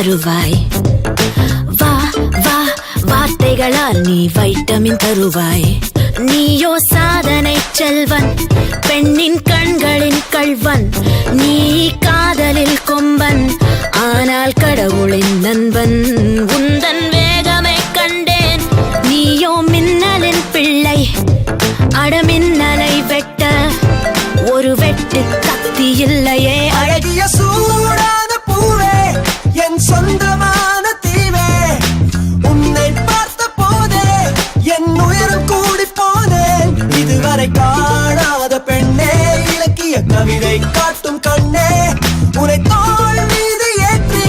தருவாய். வா வா வார்த்தைகளால் நீ வைட்டமின் தருவாய். நீயோ சாதனை செல்வன், பெண்ணின் கண்களின் கள்வன். நீ காதலில் கொம்பன், ஆனால் கடவுளின் நண்பன். உந்தன் வேகமை கண்டேன், நீயோ மின்னலின் பிள்ளை. அடமின்னலை வெட்ட ஒரு வெட்டு கத்தி இல்லையே. அழகிய சூடான பூவே, என் சொந்தமான தீவே. உன்னை பார்த்த போதே என் உயரம் கூடி போனேன். இதுவரை காணாத பெண்ணே, இலக்கிய கவிதை காட்டும் கண்ணே. உன்னை தோள் மீது ஏற்றி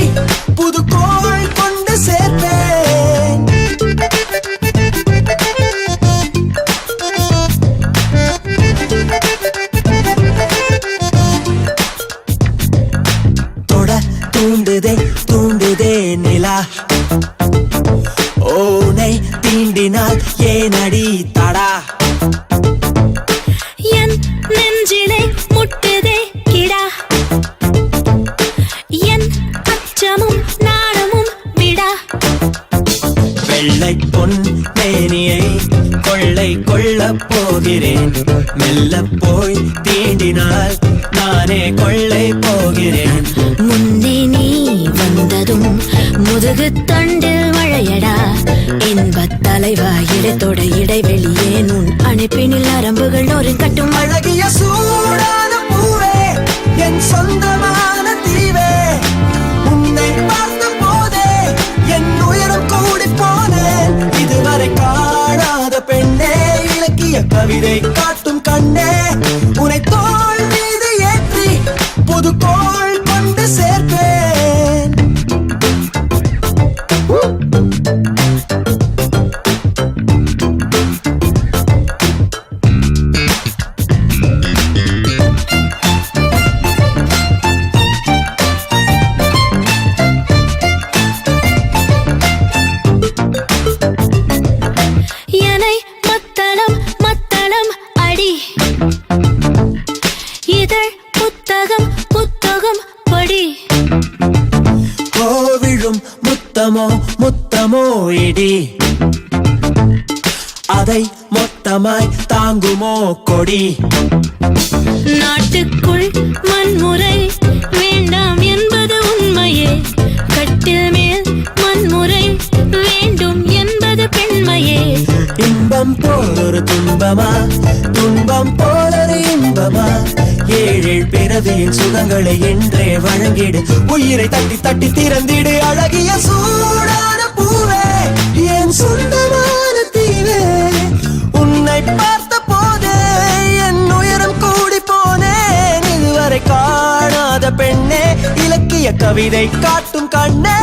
புது கோள் கொண்டு சேர்ப்பேன். தூண்டுதே தூண்டுதே நிலா, ஓனை தீண்டினால் ஏனடி தடா. என் நெஞ்சிலே முட்டுதே கிடா, என் அச்சமும் நாணமும் விடா. வெள்ளை பொன் மேனியை கொள்ளை கொள்ளப் போகிறேன். மெல்ல போய் தீண்டினால் நானே கொள்ளை போகிறேன். முன்னே நீ வந்ததும் முதுகு தண்டில் மழையடா. இன்பத் தலைவா இடத்தோட இடைவெளியே உன் அணைப்பினில் நரம்புகள் ஒரு கட்டும். அழகிய சூடான பூவே, என் சொந்தமான தீவே. உன்னை பார்த்த போதே என் உயரம் கூடி போனேன். இதுவரை காணாத பெண்ணே, இலக்கிய கவிதை காட்டும் கண்ணே. உன்னை தோள் மீது ஏற்றி புது கோள் கொண்டு சேர்ப்பேன். என்னை மத்தளம் மத்தளம் அடி, இதழ் புத்தகம் புத்தகம் படி. கோவிழும் முத்தமோ முத்தமோ இடி, அதை மொத்தமாய் தாங்குமோ கொடி. நாட்டுக்குள் வன்முறை வேண்டாம் என்பது உண்மையே. கட்டில் மேல் வன்முறை வேண்டும் என்பது பெண்மையே. இன்பம் போலொரு துன்பமா, துன்பம் போலொரு இன்பமா. ஏழேழ் பிறவியின் சுகங்களை என்றே வழங்கிடு. உயிரை தட்டி தட்டி திறந்திடு. அழகிய சூடான பூவே, என் சொந்தமான தீவே. உன்னை பார்த்த போதே என் உயரம் கூடி போனேன். இதுவரை காணாத பெண்ணே, இலக்கிய கவிதை காட்டும் கண்ணே.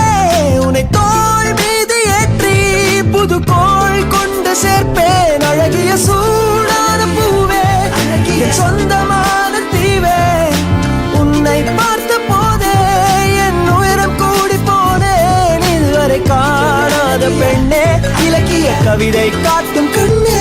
உன்னை தோள் மீது ஏற்றி புது கோள் கொண்டு சேர்ப்பேன். அழகிய சூடான பூவே, என் சொந்தமான தீவே. உன்னை பார்த்த போதே என் உயரம் கூடி போனேன். இதுவரை காணாத பெண்ணே, இலக்கிய கவிதை காட்டும் கண்ணே.